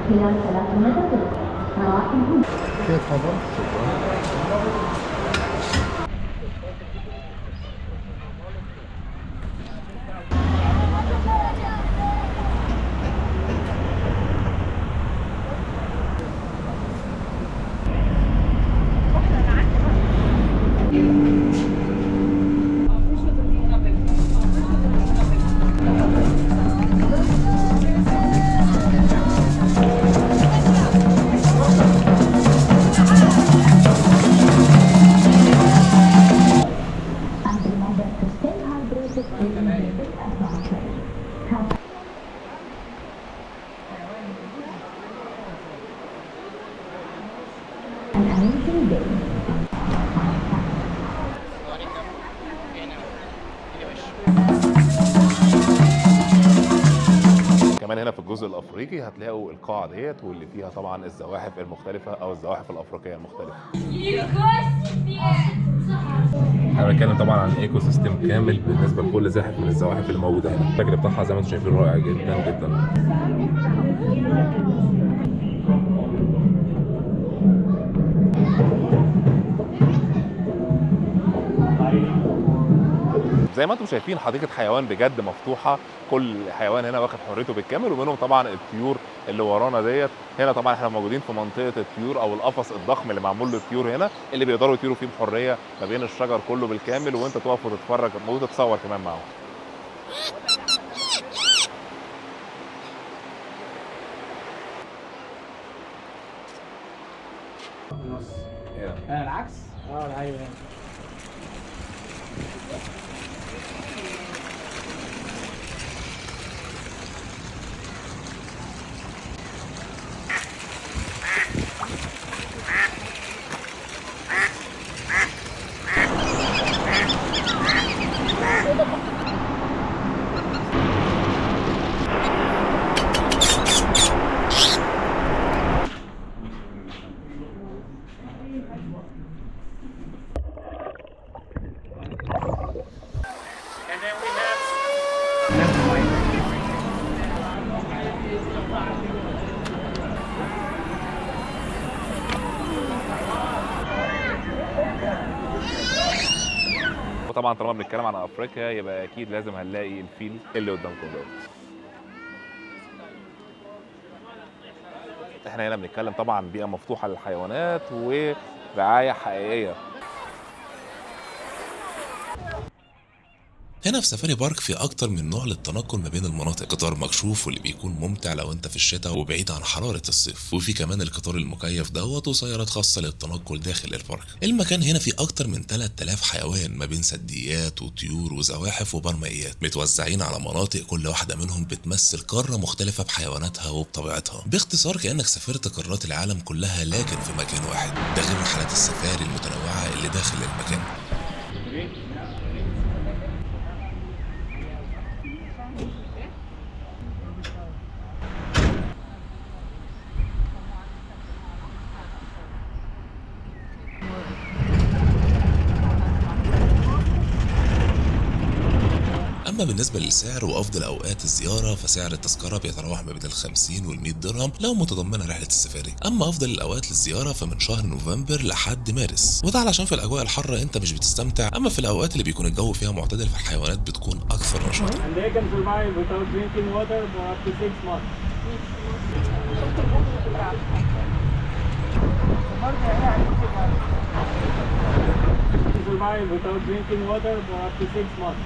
خلال 30 دقيقة. مراحل. تفضل. شكرا. كمان هنا في الجزء الافريقي هتلاقوا القاعه ديت واللي فيها طبعا الزواحف المختلفه او الزواحف الافريقيه المختلفه. احنا بنتكلم طبعا عن ايكو سيستم كامل بالنسبه لكل زاحف من الزواحف اللي موجوده هنا. الشكل بتاعها زي ما انتم شايفين رائع جدا جدا. زي ما انتم شايفين حديقه حيوان بجد مفتوحه، كل حيوان هنا واخد حريته بالكامل، ومنهم طبعا الطيور اللي ورانا ديت. هنا طبعا احنا موجودين في منطقه الطيور او القفص الضخم اللي معمول للطيور هنا، اللي بيقدروا يطيروا فيه بحريه ما بين الشجر كله بالكامل، وانت تقف وتتفرج وتتصور كمان معاهم. العكس؟ ايوه. وطبعا طالما بنتكلم عن افريقيا يبقى اكيد لازم هنلاقي الفيل اللي قدامكم دوت. احنا هنا بنتكلم طبعا بيئه مفتوحه للحيوانات ورعايه حقيقيه. هنا في سفاري بارك في اكتر من نوع للتنقل ما بين المناطق. قطار مكشوف واللي بيكون ممتع لو انت في الشتاء وبعيد عن حرارة الصيف، وفي كمان القطار المكيف دوت وسيارات خاصة للتنقل داخل البارك. المكان هنا فيه اكتر من 3000 حيوان ما بين ثدييات وطيور وزواحف وبرمائيات، متوزعين على مناطق كل واحدة منهم بتمثل قارة مختلفة بحيواناتها وبطبيعتها. باختصار كأنك سافرت قارات العالم كلها لكن في مكان واحد، ده غير رحلات السفاري المتنوعة اللي داخل المكان. أما بالنسبة للسعر وأفضل أوقات الزيارة، فسعر التذكرة بيتراوح ما بين ال50 وال100 درهم لو متضمنة رحلة السفاري. أما أفضل الأوقات للزيارة فمن شهر نوفمبر لحد مارس، وده علشان في الأجواء الحارة أنت مش بتستمتع، أما في الأوقات اللي بيكون الجو فيها معتدل فالحيوانات بتكون أكثر نشاطا. survive without drinking water for up to 6 months.